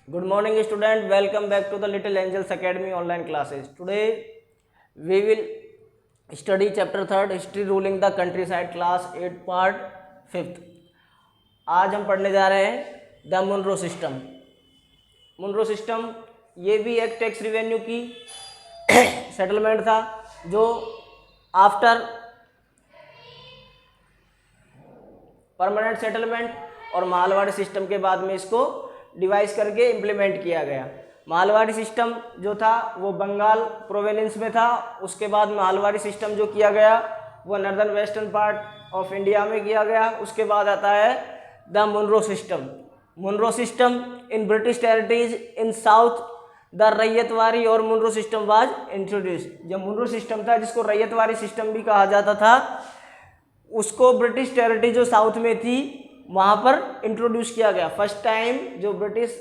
Good morning, student. Welcome back to the Little Angels Academy online classes. Today we will study chapter 3rd history ruling the countryside class 8 part 5th. आज हम पढ़ने जा रहे हैं the Munro system. Munro system ये भी एक tax revenue की सेटलमेंट था जो आफ्टर परमानेंट सेटलमेंट और मालवाड़ी सिस्टम के बाद में इसको डिवाइस करके इम्प्लीमेंट किया गया। मालवाड़ी सिस्टम जो था वो बंगाल प्रोविंस में था, उसके बाद मालवाड़ी सिस्टम जो किया गया वो northern western part of India में किया गया। उसके बाद आता है the Munro system. Munro system in British territories in south the ryotwari और मुनरो सिस्टम वाज इंट्रोड्यूस। जब मुनरो सिस्टम था जिसको रैयतवारी सिस्टम भी कहा जाता था, उसको ब्रिटिश टेरिटरी जो साउथ में थी वहाँ पर इंट्रोड्यूस किया गया। फर्स्ट टाइम जो ब्रिटिश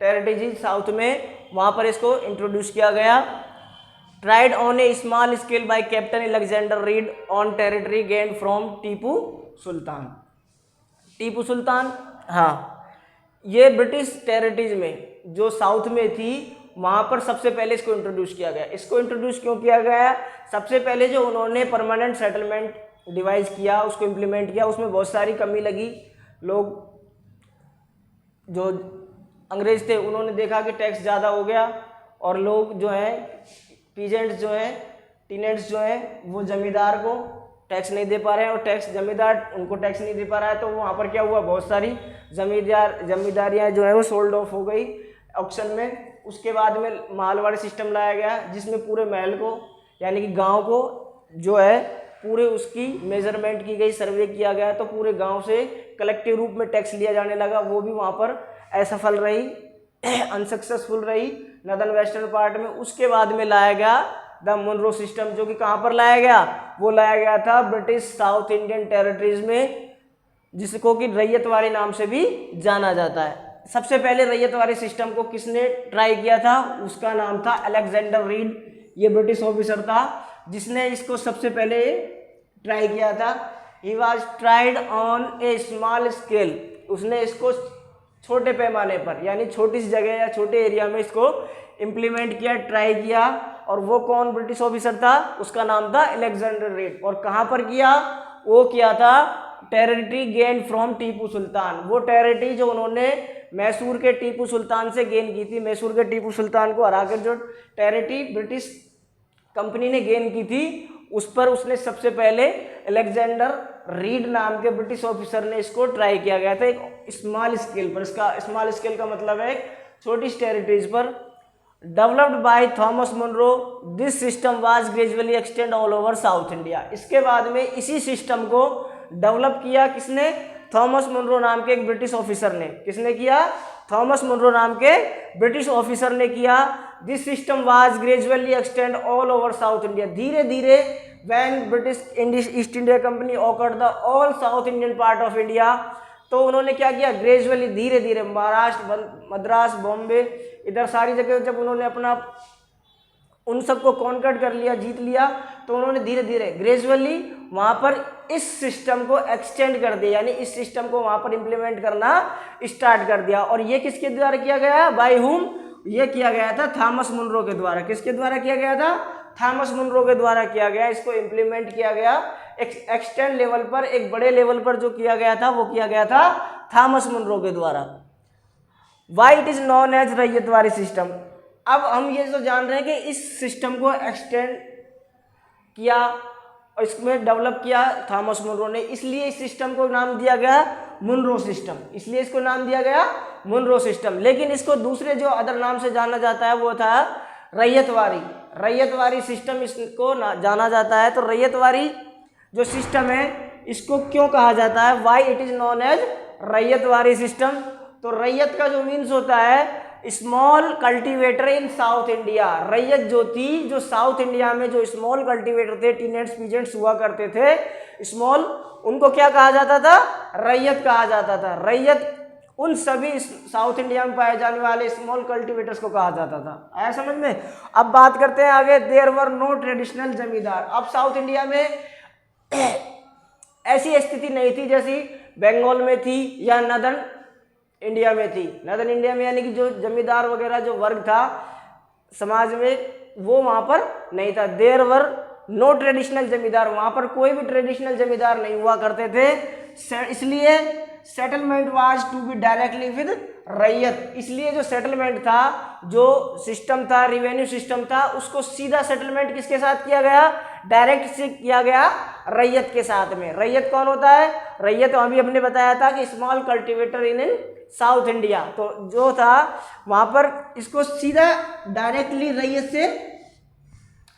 टेरिटरी थी साउथ में वहाँ पर इसको इंट्रोड्यूस किया गया। Tried on a small scale by captain Alexander Read on territory gain from Tipu Sultan. Tipu Sultan, हाँ, ये ब्रिटिश टेरिटरीज में जो साउथ में थी वहाँ पर सबसे पहले इसको इंट्रोड्यूस किया गया। इसको इंट्रोड्यूस क्यों किया गया? सबसे पहले जो उन्होंने परमानेंट सेटलमेंट डिवाइस किया, उसको इम्प्लीमेंट किया, उसमें बहुत सारी कमी लगी। लोग जो अंग्रेज थे उन्होंने देखा कि टैक्स ज़्यादा हो गया और लोग जो हैं पीजेंट्स जो हैं टीनेंट्स जो हैं वो जमींदार को टैक्स नहीं दे पा रहे हैं और टैक्स जमींदार उनको टैक्स नहीं दे पा रहा है। तो वहाँ पर क्या हुआ, बहुत सारी जमींदारियाँ जो है वो सोल्ड ऑफ हो गई ऑक्शन में। उसके बाद में मालवाड़ी सिस्टम लाया गया जिसमें पूरे महल को यानी कि गाँव को जो है पूरे उसकी मेजरमेंट की गई, सर्वे किया गया, तो पूरे गांव से कलेक्टिव रूप में टैक्स लिया जाने लगा। वो भी वहाँ पर असफल रही, अनसक्सेसफुल रही नॉर्दर्न वेस्टर्न पार्ट में। उसके बाद में लाया गया द मुनरो सिस्टम, जो कि कहाँ पर लाया गया? वो लाया गया था ब्रिटिश साउथ इंडियन टेरिटरीज में, जिसको कि रैयतवारी नाम से भी जाना जाता है। सबसे पहले रैयतवारी सिस्टम को किसने ट्राई किया था? उसका नाम था अलेक्जेंडर रीड। ये ब्रिटिश ऑफिसर था जिसने इसको सबसे पहले ट्राई किया था। He was tried on a small scale. उसने इसको छोटे पैमाने पर यानी छोटी सी जगह या छोटे एरिया में इसको इम्प्लीमेंट किया, ट्राई किया। और वो कौन ब्रिटिश ऑफिसर था? उसका नाम था अलेक्जेंडर रीड। और कहाँ पर किया? वो किया था टेरिटरी गेन फ्रॉम टीपू सुल्तान। वो टेरिटरी जो उन्होंने मैसूर के टीपू सुल्तान से गेन की थी, मैसूर के टीपू सुल्तान को हराकर जो टेरिटरी ब्रिटिश कंपनी ने गेन की थी, उस पर उसने सबसे पहले अलेक्जेंडर रीड नाम के ब्रिटिश ऑफिसर ने इसको ट्राई किया गया था एक स्मॉल स्केल पर। इसका स्मॉल स्केल का मतलब है एक छोटी टेरिटरीज पर। Developed by Thomas Munro, this system was gradually extend all over south India. इसके बाद में इसी सिस्टम को डेवलप किया किसने? थॉमस मुनरो नाम के एक ब्रिटिश ऑफिसर ने। किसने किया? थॉमस मुनरो नाम के ब्रिटिश ऑफिसर ने किया। This system was gradually extend all over south India. धीरे धीरे when British east India company awkward the all south Indian part of India, तो उन्होंने क्या किया? ग्रेजुअली धीरे धीरे महाराष्ट्र, मद्रास, बॉम्बे, इधर सारी जगह जब उन्होंने अपना उन सबको कॉन्कर्ड कर लिया, जीत लिया, तो उन्होंने धीरे धीरे ग्रेजुअली वहाँ पर इस सिस्टम को एक्सटेंड कर दिया, यानी इस सिस्टम को वहाँ पर इम्प्लीमेंट करना स्टार्ट कर दिया। और ये किसके द्वारा किया गया? By whom? ये किया गया था थॉमस मुनरो के द्वारा। किसके द्वारा किया गया था? थॉमस मुनरो के द्वारा किया गया। इसको इम्प्लीमेंट किया गया एक्सटेंड लेवल पर, एक बड़े लेवल पर जो किया गया था वो किया गया था थॉमस मुनरो के द्वारा। Why it is known as ryotwari system. अब हम ये तो जान रहे हैं कि इस सिस्टम को एक्सटेंड किया और इसमें डेवलप किया थॉमस मुनरो ने, इसलिए इस सिस्टम को नाम दिया गया मुनरो सिस्टम। इसलिए इसको नाम दिया गया मुनरो सिस्टम। लेकिन इसको दूसरे जो अदर नाम से जाना जाता है वो था रैयतवारी। रैयतवारी सिस्टम इसको जाना जाता है। तो रैयतवारी जो सिस्टम है इसको क्यों कहा जाता है? Why it is known as ryotwari system. तो रैयत का जो मीन्स होता है small cultivator in south India. Ryot जो थी, जो साउथ इंडिया में जो स्मॉल कल्टीवेटर थे, टीनेंट्स पीजेंट्स हुआ करते थे स्मॉल, उनको क्या कहा जाता था? रैयत कहा जाता था। रैयत उन सभी साउथ इंडिया में पाए जाने वाले स्मॉल कल्टीवेटर्स को कहा जाता था। आया समझ में? अब बात करते हैं आगे। देयर वर नो ट्रेडिशनल जमींदार। अब साउथ इंडिया में ऐसी स्थिति नहीं थी जैसी बंगाल में थी या नदर्न इंडिया में थी, नॉर्दर्न इंडिया में, यानी कि जो जमींदार वगैरह जो वर्ग था समाज में वो वहाँ पर नहीं था। देयर वर नो ट्रेडिशनल जमींदार, वहाँ पर कोई भी ट्रेडिशनल जमींदार नहीं हुआ करते थे, इसलिए settlement was to be directly with ryot, इसलिए जो सेटलमेंट था, जो सिस्टम था, रिवेन्यू सिस्टम था, उसको सीधा सेटलमेंट किसके साथ किया गया, डायरेक्ट से किया गया रैयत के साथ में। रैयत कौन होता है, रैयत अभी हमने बताया था कि small cultivator in south India, तो जो था वहाँ पर इसको सीधा डायरेक्टली रैयत से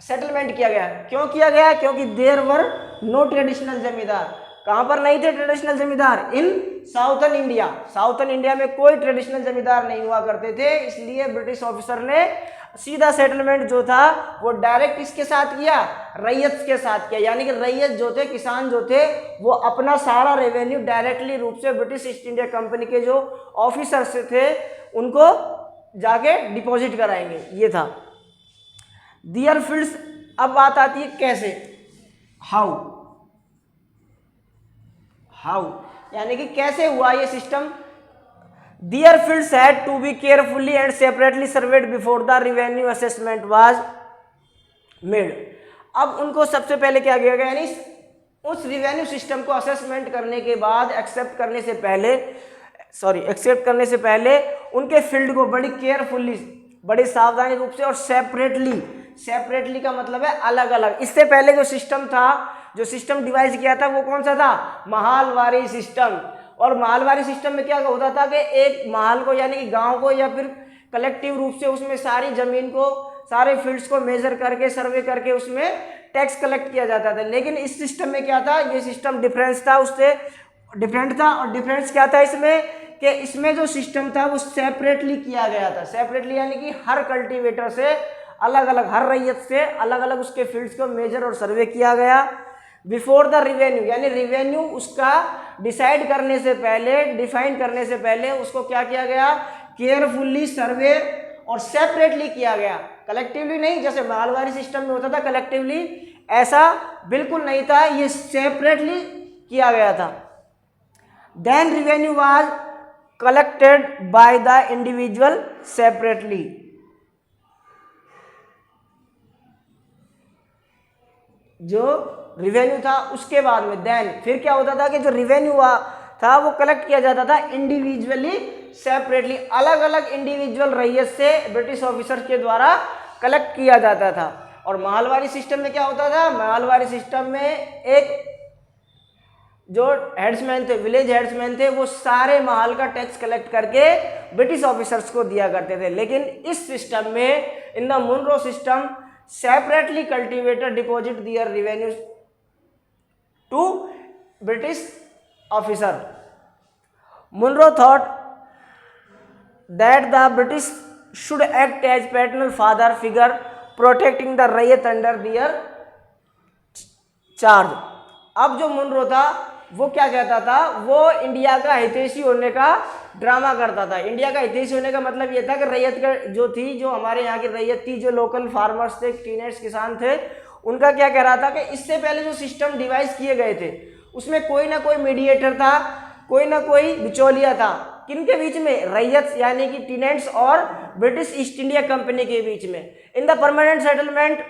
सेटलमेंट किया गया। क्यों किया गया, क्योंकि देयर वर नो ट्रेडिशनल जमींदार, कहाँ पर नहीं थे ट्रेडिशनल जमींदार, इन साउथर्न इंडिया, साउथर्न इंडिया में कोई ट्रेडिशनल जमींदार नहीं हुआ करते थे, इसलिए ब्रिटिश ऑफिसर ने सीधा सेटलमेंट जो था वो डायरेक्ट इसके साथ किया, रैयत के साथ किया, यानी कि रैयत जो थे, किसान जो थे, वो अपना सारा रेवेन्यू डायरेक्टली रूप से ब्रिटिश ईस्ट इंडिया कंपनी के जो ऑफिसर्स थे उनको जाके डिपॉजिट कराएंगे, ये था। दियर फील्ड्स, अब बात आती है कैसे, हाउ, यानी कि कैसे हुआ ये system. Their fields had to be carefully and separately surveyed before the revenue assessment was made. अब उनको सबसे पहले क्या किया गया, यानी उस रिवेन्यू सिस्टम को असेसमेंट करने के बाद एक्सेप्ट करने से पहले उनके फील्ड को बड़ी केयरफुली, बड़ी सावधानी रूप से और सेपरेटली का मतलब है अलग अलग। इससे पहले जो सिस्टम था, जो सिस्टम डिवाइस किया था वो कौन सा था, महालवारी सिस्टम। और महालवारी सिस्टम में क्या होता था कि एक महल को, यानी कि गांव को, या फिर कलेक्टिव रूप से उसमें सारी जमीन को, सारे फील्ड्स को मेजर करके, सर्वे करके उसमें टैक्स कलेक्ट किया जाता था। लेकिन इस सिस्टम में क्या था, ये सिस्टम डिफरेंस था, उससे डिफरेंट था। और डिफरेंस क्या था इसमें, कि इसमें जो सिस्टम था वो सेपरेटली किया गया था। सेपरेटली यानी कि हर कल्टीवेटर से अलग अलग, हर रैयत से अलग अलग उसके फील्ड्स को मेजर और सर्वे किया गया। बिफोर द रिवेन्यू, यानी रिवेन्यू उसका डिसाइड करने से पहले, डिफाइन करने से पहले उसको क्या किया गया, केयरफुल्ली सर्वे और सेपरेटली किया गया, कलेक्टिवली नहीं, जैसे मालवाड़ी सिस्टम में होता था कलेक्टिवली, ऐसा बिल्कुल नहीं था, ये सेपरेटली किया गया था। Then revenue was collected by the individual separately. जो रिवेन्यू था उसके बाद में देन फिर क्या होता था कि जो रिवेन्यू था वो कलेक्ट किया जाता था इंडिविजुअली सेपरेटली, अलग अलग इंडिविजुअल रैयत से ब्रिटिश ऑफिसर के द्वारा कलेक्ट किया जाता था। और मालवाड़ी सिस्टम में क्या होता था, मालवाड़ी सिस्टम में एक जो हेड्समैन थे, विलेज हेड्समैन थे, वो सारे महल का टैक्स कलेक्ट करके ब्रिटिश ऑफिसर्स को दिया करते थे। लेकिन इस सिस्टम में, in the Munro system, separately cultivator deposit their revenue to British officer. Munro thought that the British should act as paternal father figure protecting the ryot under their charge. अब जो Munro था वो क्या कहता था, वो इंडिया का हितैषी होने का ड्रामा करता था। इंडिया का हितैषी होने का मतलब ये था कि रैयत का जो थी, जो हमारे यहाँ की रैयत थी, जो लोकल फार्मर्स थे, टीनेज किसान थे, उनका क्या कह रहा था कि इससे पहले जो सिस्टम डिवाइस किए गए थे उसमें कोई ना कोई मीडिएटर था, कोई ना कोई बिचौलिया था। किनके बीच में, रैयत यानी कि टीनेंट्स और ब्रिटिश ईस्ट इंडिया कंपनी के बीच में। In the permanent settlement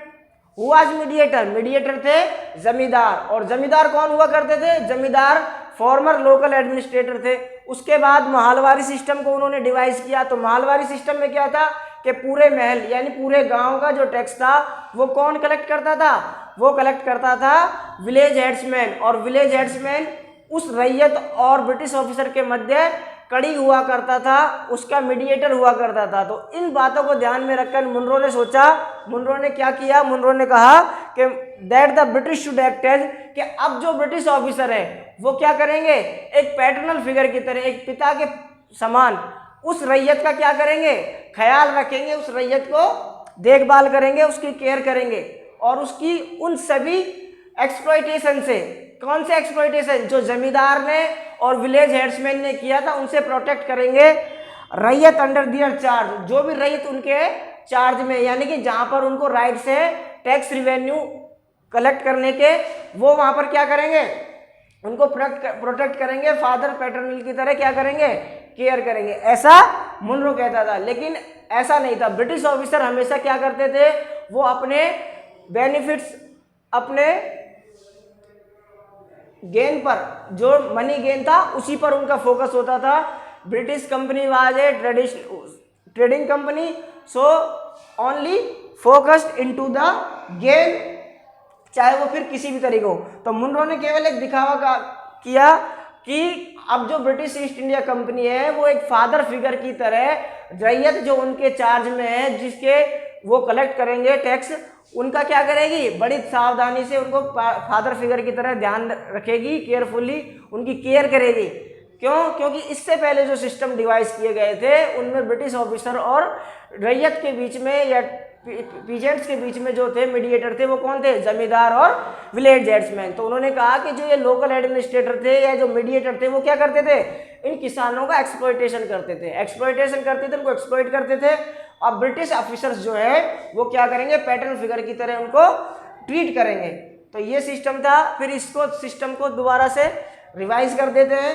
who was mediator, mediator थे जमींदार। और जमींदार कौन हुआ करते थे, जमींदार फॉर्मर लोकल एडमिनिस्ट्रेटर थे। उसके बाद मालवाड़ी सिस्टम को उन्होंने डिवाइस किया। तो मालवाड़ी सिस्टम में क्या था कि पूरे महल यानी पूरे गांव का जो टैक्स था वो कौन कलेक्ट करता था, वो कलेक्ट करता था विलेज हेड्समैन। और विलेज हेड्समैन उस रैयत और ब्रिटिश ऑफिसर के मध्य कड़ी हुआ करता था, उसका मीडिएटर हुआ करता था। तो इन बातों को ध्यान में रखकर मुनरो ने सोचा, मुनरो ने क्या किया, मुनरो ने कहा कि that the British should act as, कि अब जो ब्रिटिश ऑफिसर है वो क्या करेंगे, एक पैटर्नल फिगर की तरह, एक पिता के समान उस रैयत का क्या करेंगे, ख्याल रखेंगे, उस रैयत को देखभाल करेंगे, उसकी केयर करेंगे और उसकी उन सभी एक्सप्लॉइटेशन से, कौन से एक्सप्लॉइटेशन, जो जमींदार ने और विलेज हेड्समैन ने किया था, उनसे प्रोटेक्ट करेंगे। रैयत अंडर दियर चार्ज, जो भी रैयत उनके चार्ज में, यानी कि जहां पर उनको राइट से टैक्स रिवेन्यू कलेक्ट करने के, वो वहां पर क्या करेंगे, उनको प्रोटेक्ट करेंगे, फादर पैटर्नल की तरह क्या करेंगे, केयर करेंगे, ऐसा मुनरो कहता था। लेकिन ऐसा नहीं था, ब्रिटिश ऑफिसर हमेशा क्या करते थे, वो अपने बेनिफिट्स, अपने गेन पर, जो मनी गेन था उसी पर उनका फोकस होता था। British company was a trading company, so only focused into the gain, चाहे वो फिर किसी भी तरीके हो। तो मुनरो ने केवल एक दिखावा किया कि अब जो ब्रिटिश ईस्ट इंडिया कंपनी है वो एक फादर फिगर की तरह रैयत जो उनके चार्ज में है, जिसके वो कलेक्ट करेंगे टैक्स, उनका क्या करेगी, बड़ी सावधानी से उनको फादर फिगर की तरह ध्यान रखेगी, केयरफुली उनकी केयर करेगी। क्यों? क्योंकि इससे पहले जो सिस्टम डिवाइस किए गए थे उनमें ब्रिटिश ऑफिसर और रैयत के बीच में या पीजेंट्स के बीच में जो थे मीडिएटर थे, वो कौन थे, जमींदार और विलेज जेट्समैन। तो उन्होंने कहा कि जो ये लोकल एडमिनिस्ट्रेटर थे या जो मीडिएटर थे वो क्या करते थे, इन किसानों का एक्सप्लॉयटेशन करते थे, उनको एक्सप्लॉयट करते थे। अब ब्रिटिश ऑफिसर्स जो है वो क्या करेंगे, पैटर्न फिगर की तरह उनको ट्रीट करेंगे। तो ये सिस्टम था। फिर इसको सिस्टम को दोबारा से रिवाइज कर देते हैं।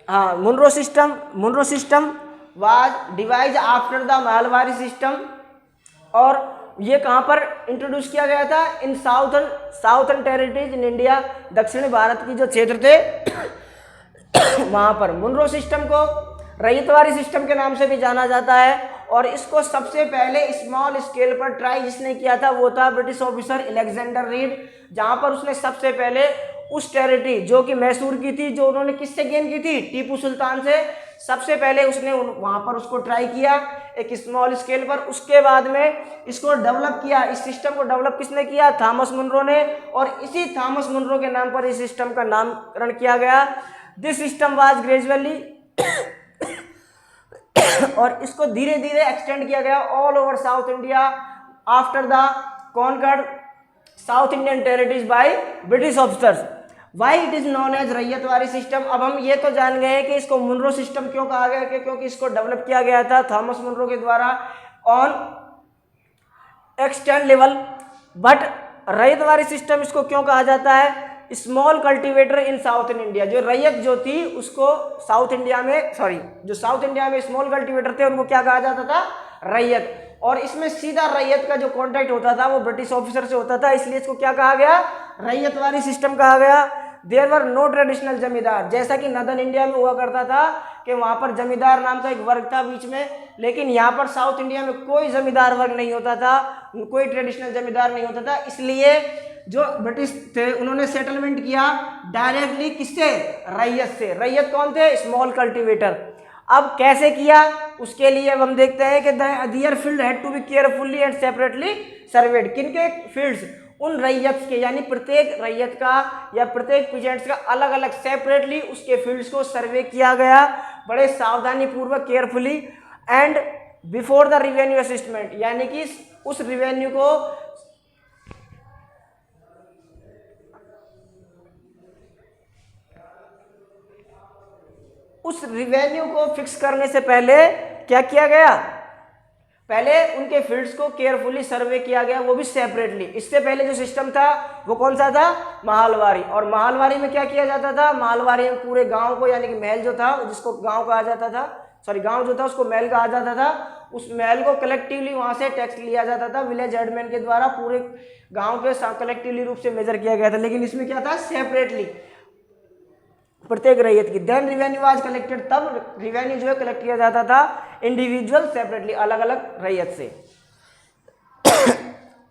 हाँ, Munro system was devised after the Mahalwari system, और ये कहाँ पर इंट्रोड्यूस किया गया था, in southern territories in India, दक्षिणी भारत की जो क्षेत्र थे वहाँ पर। मुनरो सिस्टम को रैयतवारी सिस्टम के नाम से भी जाना जाता है, और इसको सबसे पहले स्मॉल स्केल पर ट्राई जिसने किया था वो था ब्रिटिश ऑफिसर अलेक्जेंडर रीड, जहाँ पर उसने सबसे पहले उस टेरिटरी जो कि मैसूर की थी, जो उन्होंने किससे गेन की थी, टीपू सुल्तान से, सबसे पहले उसने वहाँ पर उसको ट्राई किया एक स्मॉल स्केल पर। उसके बाद में इसको डेवलप किया, इस सिस्टम को डेवलप किसने किया, थॉमस मुनरो ने, और इसी थॉमस मुनरो के नाम पर इस सिस्टम का नामकरण किया गया। दिस सिस्टम वाज ग्रेजुअली और इसको धीरे धीरे एक्सटेंड किया गया all over south India after the conquered south Indian territories by British officers. Why it is known as ryotwari system. अब हम ये तो जान गए हैं कि इसको मुनरो सिस्टम क्यों कहा गया, क्योंकि इसको डेवलप किया गया था थॉमस मुनरो के द्वारा on extend level. But ryotwari system इसको क्यों कहा जाता है, small cultivator in south in India. जो रैयत जो थी उसको साउथ इंडिया में स्मॉल कल्टीवेटर थे उनको क्या कहा जाता था, रैयत। और इसमें सीधा रैयत का जो कॉन्टैक्ट होता था वो ब्रिटिश ऑफिसर से होता था, इसलिए इसको क्या कहा गया, रैयतवारी सिस्टम कहा गया। देयर वर नो ट्रेडिशनल जमींदार, जैसा कि नदर्न इंडिया में हुआ करता था कि वहाँ पर जमींदार नाम का एक वर्ग था बीच में, लेकिन यहाँ पर साउथ इंडिया में कोई जमींदार वर्ग नहीं होता था, कोई ट्रेडिशनल जमींदार नहीं होता था। इसलिए जो ब्रिटिश थे उन्होंने सेटलमेंट किया डायरेक्टली किससे, रैयत से। रैयत कौन थे, स्मॉल कल्टीवेटर। अब कैसे किया उसके लिए अब हम देखते हैं कि their field had to be carefully and separately surveyed. किनके फील्ड्स, उन रैयत के, यानी प्रत्येक रैयत का या प्रत्येक पीजेंट्स का अलग अलग सेपरेटली उसके फील्ड्स को सर्वे किया गया, बड़े सावधानी पूर्वक, carefully, and before the revenue असिस्टमेंट, यानी कि उस रिवेन्यू को फिक्स करने से पहले क्या किया गया, पहले उनके फील्ड्स को केयरफुली सर्वे किया गया, वो भी सेपरेटली। इससे पहले जो सिस्टम था वो कौन सा था, महलवारी। और महलवारी में क्या किया जाता था, महलवारी में पूरे गांव को, यानी कि महल जो था जिसको गांव कहा जाता था, गांव जो था उसको महल कहा जाता था, उस महल को कलेक्टिवली वहां से टैक्स लिया जाता था विलेज हेडमैन के द्वारा, पूरे गांव पे कलेक्टिवली रूप से मेजर किया गया था। लेकिन इसमें क्या था, सेपरेटली प्रत्येक रैयत की। देन रिवेन्यू वाज कलेक्टेड, तब रिवेन्यू जो है कलेक्ट किया जाता था इंडिविजुअल सेपरेटली, अलग अलग रैयत से।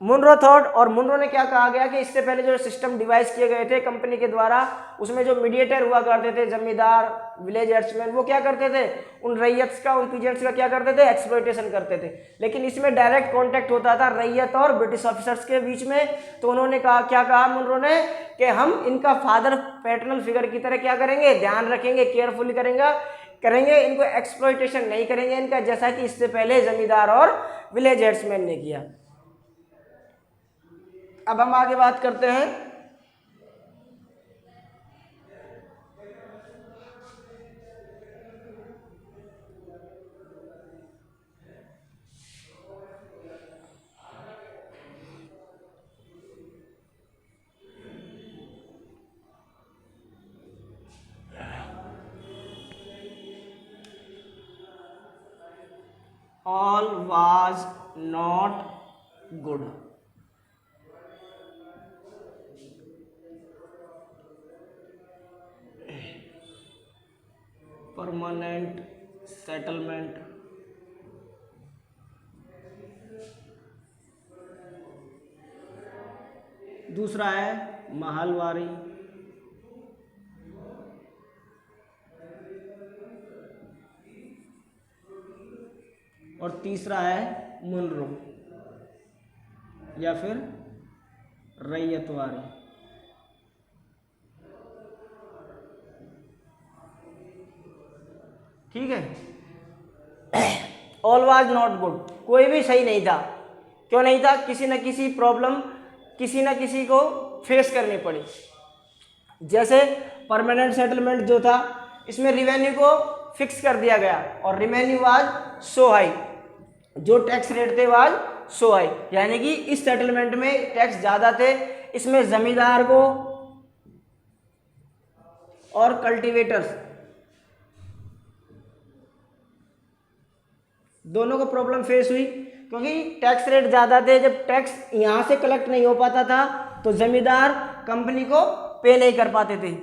मुनरो थॉट, और मुनरो ने क्या कहा गया कि इससे पहले जो सिस्टम डिवाइस किए गए थे कंपनी के द्वारा, उसमें जो मीडिएटर हुआ करते थे, जमींदार, विलेज हेड्समैन, वो क्या करते थे, उन रैयत्स का, उन पीजेंट्स का क्या करते थे, एक्सप्लॉयटेशन करते थे। लेकिन इसमें डायरेक्ट कॉन्टैक्ट होता था रैयत और ब्रिटिश ऑफिसर्स के बीच में। तो उन्होंने कहा, क्या कहा मुनरो ने, कि हम इनका फादर पैटर्नल फिगर की तरह क्या करेंगे, ध्यान रखेंगे, केयरफुली करेंगे, इनको एक्सप्लॉयटेशन नहीं करेंगे इनका, जैसा कि इससे पहले जमींदार और विलेज हेड्समैन ने किया। अब हम आगे बात करते हैं all was not good. Permanent settlement दूसरा है महलवारी और तीसरा है मुनरो या फिर रैयतवारी। ठीक है। ऑल वाज नॉट गुड, कोई भी सही नहीं था। क्यों नहीं था? किसी न किसी प्रॉब्लम किसी न किसी को फेस करनी पड़ी। जैसे परमानेंट सेटलमेंट जो था, इसमें रिवेन्यू को फिक्स कर दिया गया और रिवेन्यू वाज सो हाई, जो टैक्स रेट थे वाज सो हाई, यानी कि इस सेटलमेंट में टैक्स ज़्यादा थे। इसमें जमींदार को और कल्टीवेटर्स दोनों को प्रॉब्लम फेस हुई, क्योंकि टैक्स रेट ज़्यादा थे। जब टैक्स यहाँ से कलेक्ट नहीं हो पाता था तो जमींदार कंपनी को पे नहीं कर पाते थे।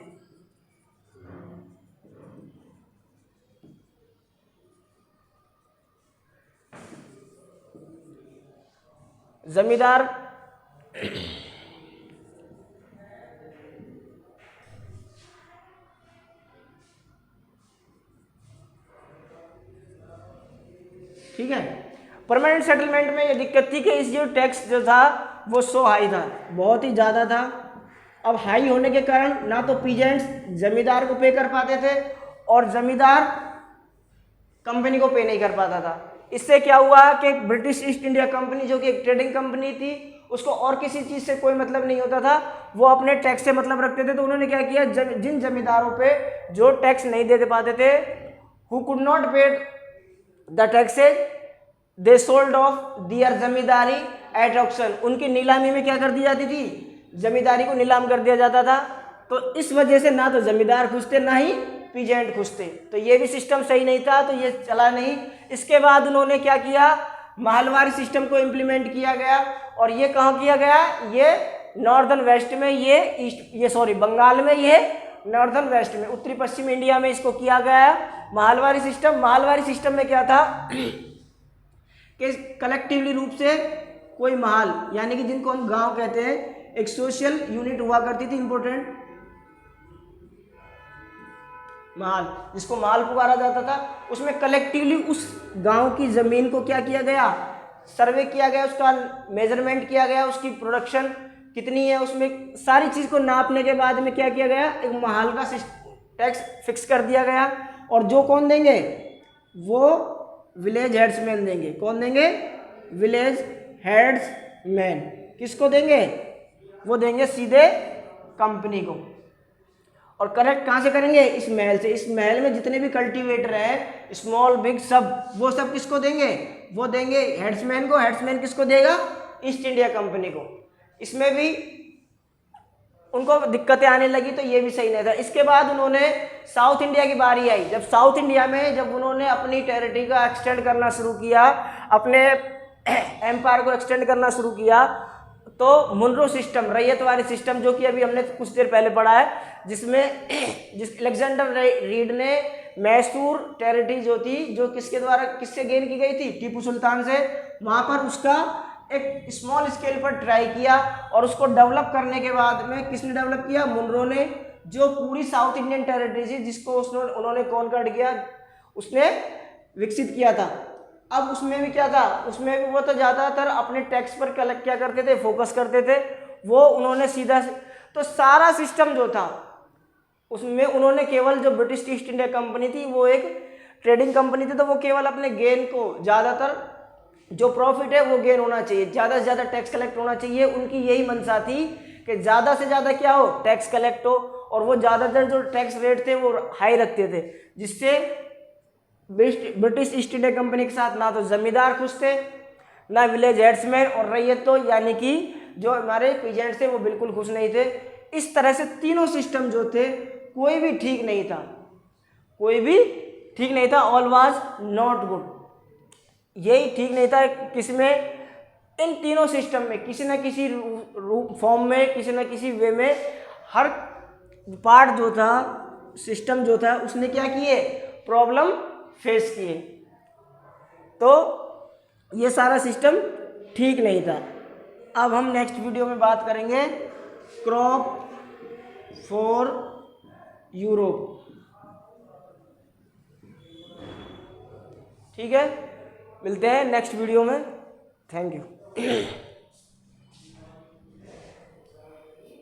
जमींदार ठीक है। परमानेंट सेटलमेंट में ये दिक्कत थी कि इस जो टैक्स जो था वो सो हाई था, बहुत ही ज़्यादा था। अब हाई होने के कारण ना तो पीजेंट्स जमींदार को पे कर पाते थे और जमींदार कंपनी को पे नहीं कर पाता था। इससे क्या हुआ कि ब्रिटिश ईस्ट इंडिया कंपनी, जो कि एक ट्रेडिंग कंपनी थी, उसको और किसी चीज़ से कोई मतलब नहीं होता था, वो अपने टैक्स से मतलब रखते थे। तो उन्होंने क्या किया, जिन जमींदारों पे जो टैक्स नहीं दे पाते थे, who could not pay the taxes, they sold off their zamindari at auction, उनकी नीलामी में क्या कर दी जाती थी, जमींदारी को नीलाम कर दिया जाता था। तो इस वजह से ना तो जमींदार खुश थे ना ही पीजेंट खुश थे, तो ये भी सिस्टम सही नहीं था, तो ये चला नहीं। इसके बाद उन्होंने क्या किया, महलवारी सिस्टम को इम्प्लीमेंट किया गया। और ये कहाँ किया गया, ये नॉर्दर्न वेस्ट में, ये बंगाल में, ये नॉर्दर्न वेस्ट में, उत्तरी पश्चिम इंडिया में इसको किया गया महलवारी सिस्टम। महलवारी सिस्टम में क्या था कि कलेक्टिवली रूप से कोई महल, यानी कि जिनको हम गांव कहते हैं, एक सोशल यूनिट हुआ करती थी, इंपॉर्टेंट महल, जिसको महल पुकारा जाता था। उसमें कलेक्टिवली उस गांव की ज़मीन को क्या किया गया, सर्वे किया गया, उसका मेजरमेंट किया गया, उसकी प्रोडक्शन कितनी है, उसमें सारी चीज़ को नापने के बाद में क्या किया गया, एक महल का टैक्स फिक्स कर दिया गया। और जो कौन देंगे, वो विलेज हेड्समैन देंगे। कौन देंगे, विलेज हेड्समैन। किसको देंगे, वो देंगे सीधे कंपनी को। और कलेक्ट कहाँ से करेंगे, इस महल से। इस महल में जितने भी कल्टीवेटर हैं, स्मॉल बिग सब, वो सब किसको देंगे, वो देंगे हेड्समैन को। हेड्समैन किसको देगा, ईस्ट इंडिया कंपनी को। इसमें भी उनको दिक्कतें आने लगी, तो ये भी सही नहीं था। इसके बाद उन्होंने साउथ इंडिया की बारी आई। जब साउथ इंडिया में जब उन्होंने अपनी टेरिटरी का एक्सटेंड करना शुरू किया, अपने एम्पायर को एक्सटेंड करना शुरू किया, तो मुनरो सिस्टम, रैयतवारी सिस्टम, जो कि अभी हमने कुछ देर पहले पढ़ा है, जिसमें अलेक्जेंडर रीड ने मैसूर टेरिटरी जो थी, जो किसके द्वारा, किससे गेन की गई थी, टीपू सुल्तान से, वहाँ पर उसका एक स्मॉल स्केल पर ट्राई किया। और उसको डेवलप करने के बाद में किसने डेवलप किया, मुनरो ने, जो पूरी साउथ इंडियन टेरिटरी थी, जिसको उन्होंने कॉन्कर्ड किया, उसने विकसित किया था। अब उसमें भी क्या था, उसमें भी वो तो ज़्यादातर अपने टैक्स पर क्या करते थे, फोकस करते थे। वो उन्होंने सीधा, तो सारा सिस्टम जो था उसमें उन्होंने केवल, जो ब्रिटिश ईस्ट इंडिया कंपनी थी, वो एक ट्रेडिंग कंपनी थी, तो वो केवल अपने गेन को, ज़्यादातर जो प्रॉफिट है वो गेन होना चाहिए, ज़्यादा से ज़्यादा टैक्स कलेक्ट होना चाहिए। उनकी यही मंशा थी कि ज़्यादा से ज़्यादा क्या हो, टैक्स कलेक्ट हो। और वो ज़्यादातर जो टैक्स रेट थे वो हाई रखते थे, जिससे ब्रिटिश ईस्ट इंडिया कंपनी के साथ ना तो जमींदार खुश थे, ना विलेज हेड्समैन और रैयत, तो यानी कि जो हमारे पीजेंट्स थे वो बिल्कुल खुश नहीं थे। इस तरह से तीनों सिस्टम जो थे, कोई भी ठीक नहीं था, कोई भी ठीक नहीं था, ऑल वाज नॉट गुड। यही ठीक नहीं था। किसमें? इन तीनों सिस्टम में किसी न किसी रूप फॉर्म में, किसी न किसी वे में हर पार्ट जो था, सिस्टम जो था, उसने क्या किए? प्रॉब्लम फेस किए। तो ये सारा सिस्टम ठीक नहीं था। अब हम नेक्स्ट वीडियो में बात करेंगे क्रॉप फॉर यूरोप। ठीक है, मिलते हैं नेक्स्ट वीडियो में। Thank you.